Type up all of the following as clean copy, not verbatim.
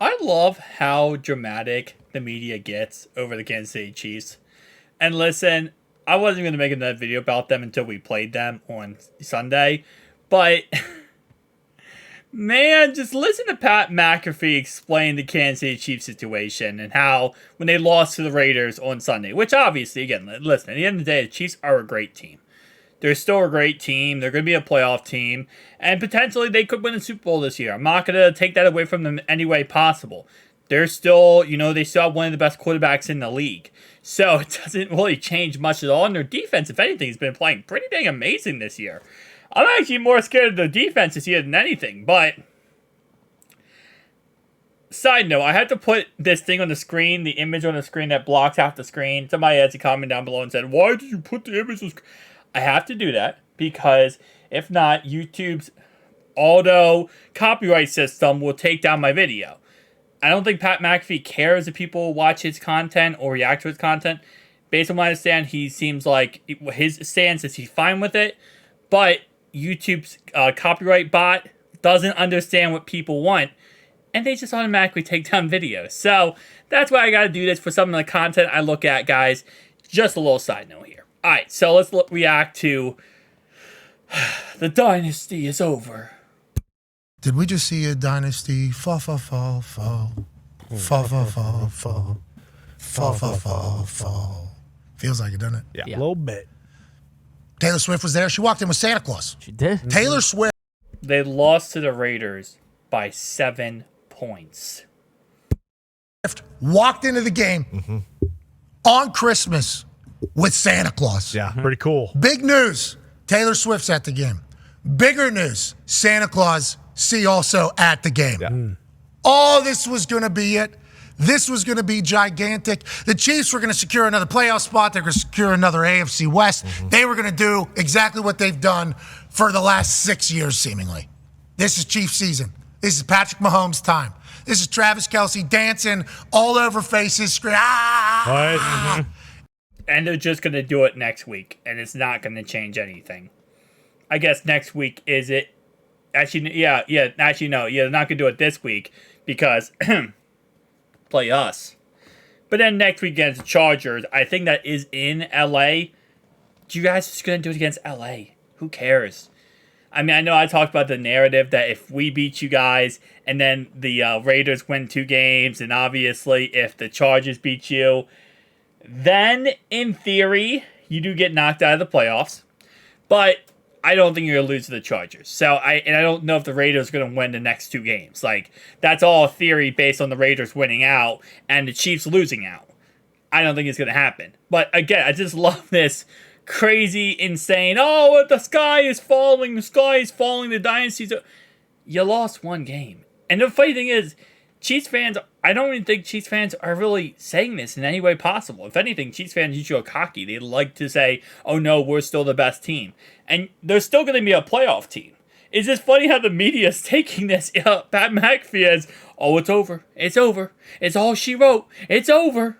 I love how dramatic the media gets over the Kansas City Chiefs. And listen, I wasn't going to make another video about them until we played them on Sunday. But, man, just listen to Pat McAfee explain the Kansas City Chiefs situation and how when they lost to the Raiders on Sunday, which obviously, again, listen, at the end of the day, the Chiefs are a great team. They're still a great team. They're going to be a playoff team. And potentially they could win a Super Bowl this year. I'm not going to take that away from them any way possible. They're still, they still have one of the best quarterbacks in the league. So it doesn't really change much at all. And their defense, if anything, has been playing pretty dang amazing this year. I'm actually more scared of the defense this year than anything. But, side note, I had to put this thing on the screen, the image on the screen that blocks half the screen. Somebody has a comment down below and said, why did you put the image on the screen? I have to do that because if not, YouTube's auto copyright system will take down my video. I don't think Pat McAfee cares if people watch his content or react to his content. Based on what I understand, he seems like his stance is he's fine with it, but YouTube's copyright bot doesn't understand what people want, and they just automatically take down videos. So that's why I got to do this for some of the content I look at, guys. Just a little side note here. All right, so let's react to the Dynasty is over. Did we just see a dynasty fall, fall, fall, fall, fall, fall, fall, fall, fall, fall, fall, fall? Feels like it, doesn't it? Yeah, a little bit. Taylor Swift was there. She walked in with Santa Claus. She did. Taylor Swift. They lost to the Raiders by 7 points. Walked into the game on Christmas with Santa Claus. Yeah, pretty cool. Big news. Taylor Swift's at the game. Bigger news. Santa Claus, see also at the game. Yeah. Oh, this was going to be it. This was going to be gigantic. The Chiefs were going to secure another playoff spot. They're going to secure another AFC West. They were going to do exactly what they've done for the last 6 years, seemingly. This is Chiefs season. This is Patrick Mahomes' time. This is Travis Kelce dancing all over faces, screaming, ah! And they're just going to do it next week, and it's not going to change anything. I guess next week is it. Actually, actually, no. Yeah, they're not going to do it this week because play us. But then next week against the Chargers, I think that is in LA. You guys just going to do it against LA? Who cares? I mean, I know I talked about the narrative that if we beat you guys and then the Raiders win 2 games, and obviously if the Chargers beat you, then in theory you do get knocked out of the playoffs. But I don't think you're going to lose to the Chargers. So I don't know if the Raiders are going to win the next 2 games. Like, that's all a theory based on the Raiders winning out and the Chiefs losing out. I don't think it's going to happen. But again, I just love this crazy, insane, oh, the sky is falling, the Dynasty's... You lost 1 game. And the funny thing is, Chiefs fans, I don't even think Chiefs fans are really saying this in any way possible. If anything, Chiefs fans usually are cocky. They like to say, oh no, we're still the best team. And they're still going to be a playoff team. It's just funny how the media is taking this. Pat McAfee as, oh, it's over. It's over. It's all she wrote. It's over.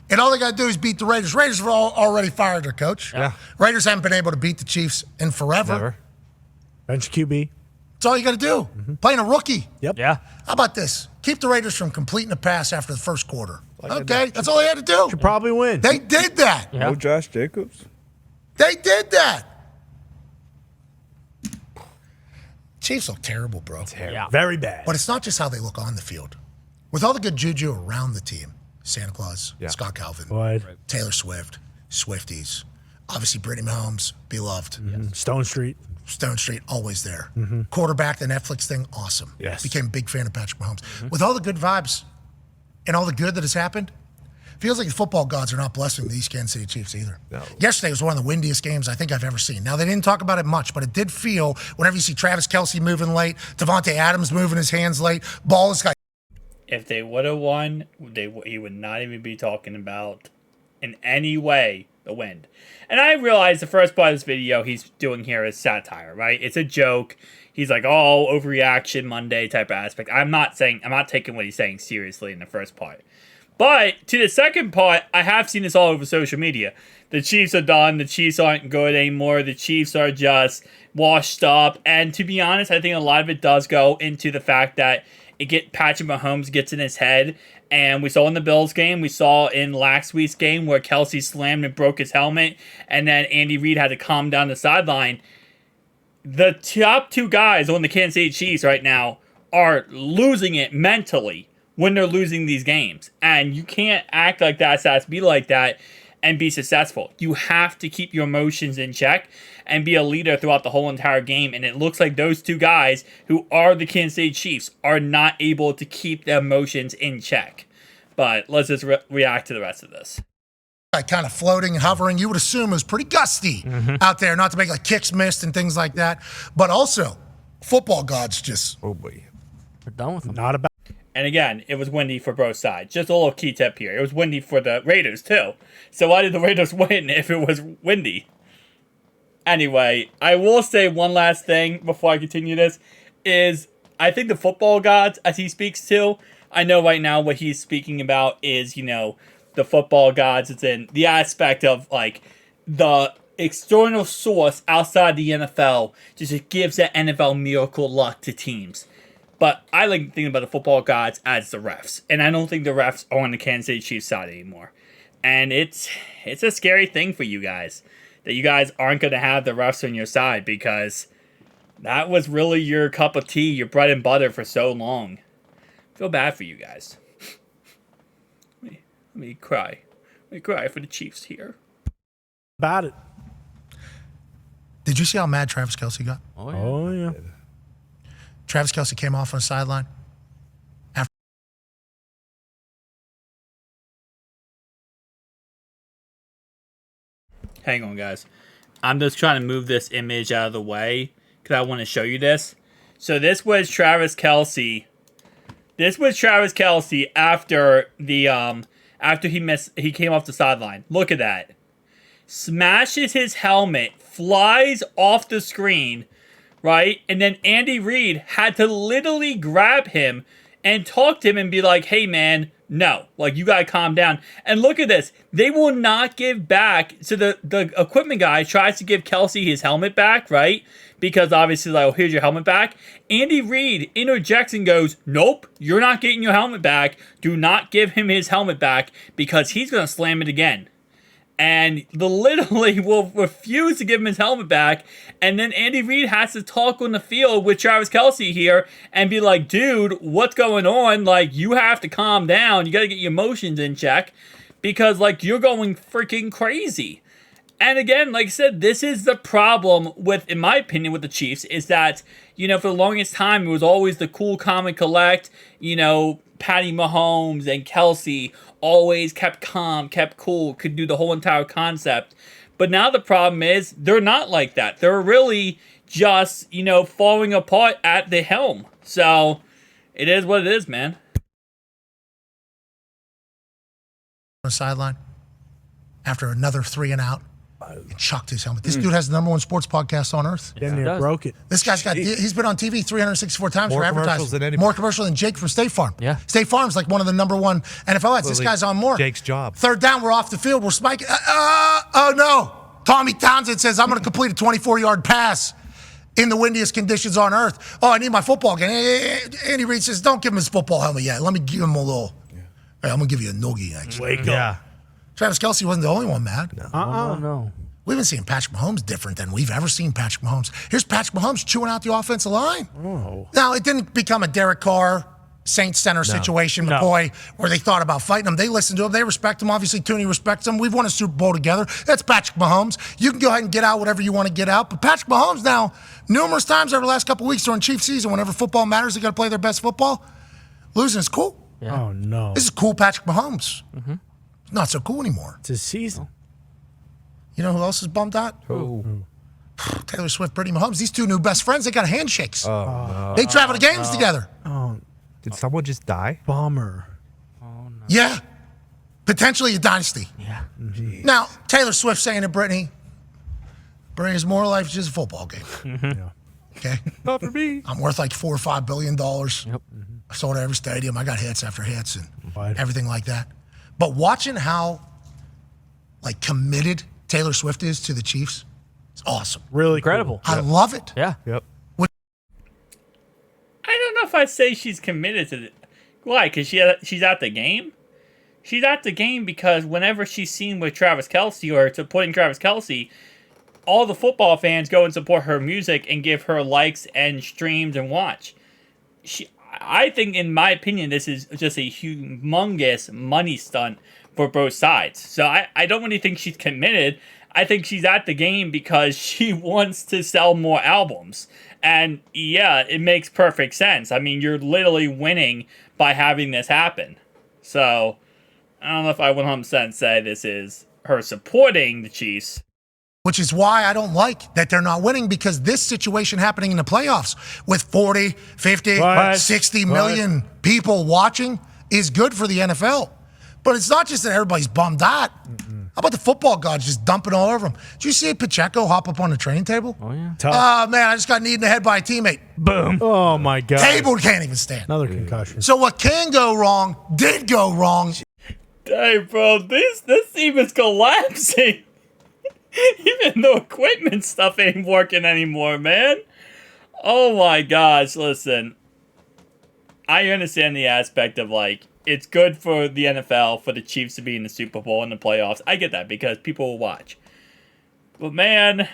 And all they got to do is beat the Raiders. Raiders have already fired their coach. Yeah. Raiders haven't been able to beat the Chiefs in forever. Never. Bench QB. That's all you got to do. Playing a rookie. Yep. Yeah. How about this? Keep the Raiders from completing a pass after the first quarter. Okay, that's all they had to do. Should probably win. They did that. Yeah. No Josh Jacobs. They did that. Chiefs look terrible, bro. Yeah. Very bad. But it's not just how they look on the field. With all the good juju around the team, Santa Claus, Scott Calvin, What? Taylor Swift, Swifties, obviously Brittany Mahomes, beloved. Stone Street. Stone Street, always there. Quarterback, the Netflix thing, awesome. Yes. Became a big fan of Patrick Mahomes. With all the good vibes and all the good that has happened, feels like the football gods are not blessing these Kansas City Chiefs either. No. Yesterday was one of the windiest games I think I've ever seen. Now, they didn't talk about it much, but it did feel, whenever you see Travis Kelce moving late, Devontae Adams moving his hands late, ball is got. If they would have won, he would not even be talking about in any way the win. And I realize the first part of this video he's doing here is satire, right? It's a joke. He's like, oh, overreaction Monday type of aspect. I'm not taking what he's saying seriously in the first part. But to the second part, I have seen this all over social media. The Chiefs are done. The Chiefs aren't good anymore. The Chiefs are just washed up. And to be honest, I think a lot of it does go into the fact that Patrick Mahomes gets in his head. And we saw in the Bills game, we saw in last week's game where Kelsey slammed and broke his helmet, and then Andy Reid had to calm down the sideline. The top two guys on the Kansas City Chiefs right now are losing it mentally when they're losing these games. And you can't act like that, be like that, and be successful. You have to keep your emotions in check and be a leader throughout the whole entire game. And it looks like those two guys, who are the Kansas City Chiefs, are not able to keep their emotions in check. But let's just react to the rest of this. Kind of floating and hovering. You would assume it was pretty gusty out there, not to make like kicks missed and things like that. But also, football gods just... Oh, boy. We're done with them. Not about. And again, it was windy for both sides. Just a little key tip here. It was windy for the Raiders, too. So why did the Raiders win if it was windy? Anyway, I will say one last thing before I continue this, is I think the football gods, as he speaks to, I know right now what he's speaking about is, the football gods. It's in the aspect of, like, the external source outside the NFL just gives that NFL miracle luck to teams. But I like thinking about the football gods as the refs. And I don't think the refs are on the Kansas City Chiefs side anymore. And it's a scary thing for you guys, that you guys aren't going to have the refs on your side, because that was really your cup of tea, your bread and butter for so long. I feel bad for you guys. Let me cry. Let me cry for the Chiefs here. About it. Did you see how mad Travis Kelce got? Oh, yeah. Travis Kelce came off on the sideline. Hang on, guys. I'm just trying to move this image out of the way because I want to show you this. So this was Travis Kelce. This was Travis Kelce after the after he came off the sideline. Look at that. Smashes his helmet, flies off the screen, right? And then Andy Reid had to literally grab him and talk to him and be like, hey, man, no. Like, you got to calm down. And look at this. They will not give back. So the equipment guy tries to give Kelce his helmet back, right? Because obviously, like, oh, here's your helmet back. Andy Reid interjects and goes, nope, you're not getting your helmet back. Do not give him his helmet back because he's going to slam it again. And literally will refuse to give him his helmet back. And then Andy Reid has to talk on the field with Travis Kelce here and be like, dude, what's going on? Like, you have to calm down. You got to get your emotions in check because, like, you're going freaking crazy. And again, like I said, this is the problem with, in my opinion, with the Chiefs, is that, for the longest time, it was always the cool, calm, and collect, Patty Mahomes and Kelce always kept calm, kept cool, could do the whole entire concept. But now the problem is they're not like that. They're really just, falling apart at the helm. So it is what it is, man. On the sideline after another 3 and out. And chucked his helmet. This dude has the #1 sports podcast on earth. Then he broke it. This guy's he's been on TV 364 times More for commercials advertising. than anybody. More commercial than Jake from State Farm. Yeah. State Farm's like one of the #1 NFL ads. This guy's on more. Jake's job. Third down, we're off the field. We're spiking. Oh, no. Tommy Townsend says, I'm going to complete a 24-yard pass in the windiest conditions on earth. Oh, I need my football game. Andy Reid says, don't give him his football helmet yet. Let me give him a little. Hey, I'm going to give you a noogie next. Wake Yeah. up. Travis Kelce wasn't the only one mad. No. We've been seeing Patrick Mahomes different than we've ever seen Patrick Mahomes. Here's Patrick Mahomes chewing out the offensive line. Oh. Now, it didn't become a Derek Carr, Saints Center situation, McCoy, where they thought about fighting him. They listened to him. They respect him. Obviously, Tooney respects him. We've won a Super Bowl together. That's Patrick Mahomes. You can go ahead and get out whatever you want to get out. But Patrick Mahomes now, numerous times over the last couple of weeks during Chiefs season, whenever football matters, they got to play their best football. Losing is cool. Yeah. Oh, no. This is cool Patrick Mahomes. It's not so cool anymore. It's his season. You know who else is bummed out? Oh. Taylor Swift, Brittany Mahomes. These two new best friends, they got handshakes. No. They travel to games together. Oh, Did someone just die? bummer. Yeah. Potentially a dynasty. Yeah. Now, Taylor Swift saying to Brittany is more life is just a football game. Yeah. Okay? Not for me. I'm worth like $4 or $5 billion. Yep. I sold every stadium. I got hits after hits and Right. everything like that. But watching how committed Taylor Swift is to the Chiefs, it's awesome. Really Incredible. I love it. Yeah. Yep. I don't know if if I say she's committed to it. Why? Because she's at the game? She's at the game because whenever she's seen with Travis Kelce or supporting Travis Kelce, all the football fans go and support her music and give her likes and streams and watch. I think, in my opinion, this is just a humongous money stunt for both sides. So I don't really think she's committed. I think she's at the game because she wants to sell more albums. And yeah, it makes perfect sense. I mean, you're literally winning by having this happen. So I don't know if I 100% say this is her supporting the Chiefs. Which is why I don't like that they're not winning, because this situation happening in the playoffs with 40, 50, Right. 60 million people watching is good for the NFL. But it's not just that everybody's bummed out. How about the football gods just dumping all over them? Did you see Pacheco hop up on the training table? Oh, yeah. Tough. Oh, man, I just got kneed in the head by a teammate. Boom. Oh, my God. Table can't even stand. Another concussion. So what can go wrong did go wrong. Hey, bro, this team is collapsing. Even the equipment stuff ain't working anymore, man. Oh my gosh, listen. I understand the aspect of, like, it's good for the NFL, for the Chiefs to be in the Super Bowl and the playoffs. I get that because people will watch. But man,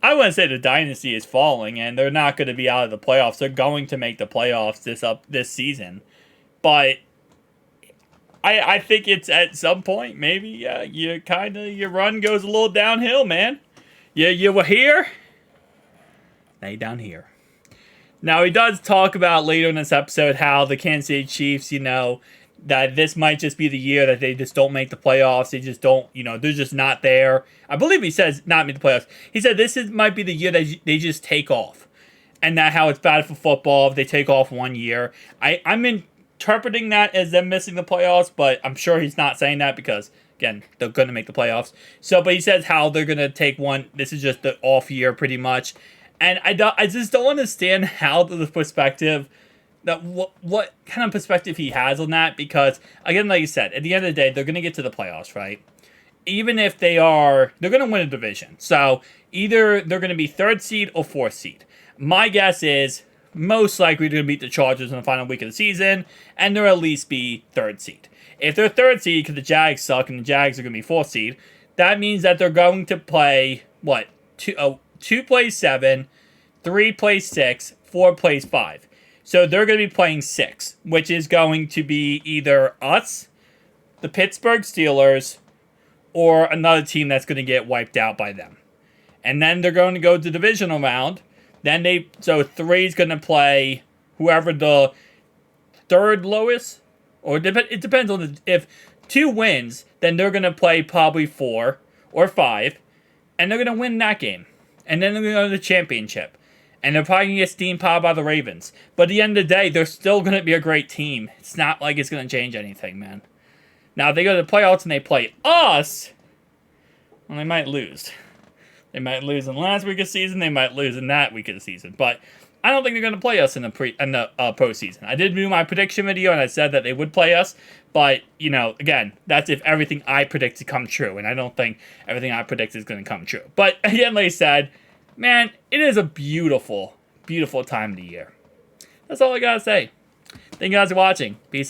I wouldn't say the Dynasty is falling and they're not going to be out of the playoffs. They're going to make the playoffs this season. But I think it's at some point, maybe, your run goes a little downhill, man. You were here, now you're down here. Now, he does talk about later in this episode how the Kansas City Chiefs, that this might just be the year that they just don't make the playoffs. They just don't, they're just not there. I believe he says not make the playoffs. He said might be the year that they just take off. And that how it's bad for football if they take off 1 year. I'm interpreting that as them missing the playoffs, but I'm sure he's not saying that because, again, they're going to make the playoffs. So, but he says how they're going to take one. This is just the off year pretty much. And I just don't understand how the perspective, that what kind of perspective he has on that, because, again, like you said, at the end of the day, they're going to get to the playoffs, right? Even if they're going to win a division. So, either they're going to be 3rd seed or 4th seed. My guess is most likely they're going to beat the Chargers in the final week of the season, and they'll at least be 3rd seed. If they're 3rd seed, because the Jags suck and the Jags are going to be 4th seed, that means that they're going to play, 2 plays 7, 3 plays 6, 4 plays 5. So they're going to be playing 6, which is going to be either us, the Pittsburgh Steelers, or another team that's going to get wiped out by them. And then they're going to go to the divisional round. So 3 is going to play whoever the 3rd lowest, or it depends on if 2 wins, then they're going to play probably 4 or 5, and they're going to win that game. And then they're going to go to the championship. And they're probably going to get steampowered by the Ravens. But at the end of the day, they're still going to be a great team. It's not like it's going to change anything, man. Now, if they go to the playoffs and they play us, well, they might lose. They might lose in the last week of the season. They might lose in that week of the season. But I don't think they're going to play us in the postseason. I did do my prediction video, and I said that they would play us. But, again, that's if everything I predicted come true. And I don't think everything I predict is going to come true. But, again, like I said, man, it is a beautiful, beautiful time of the year. That's all I got to say. Thank you guys for watching. Peace.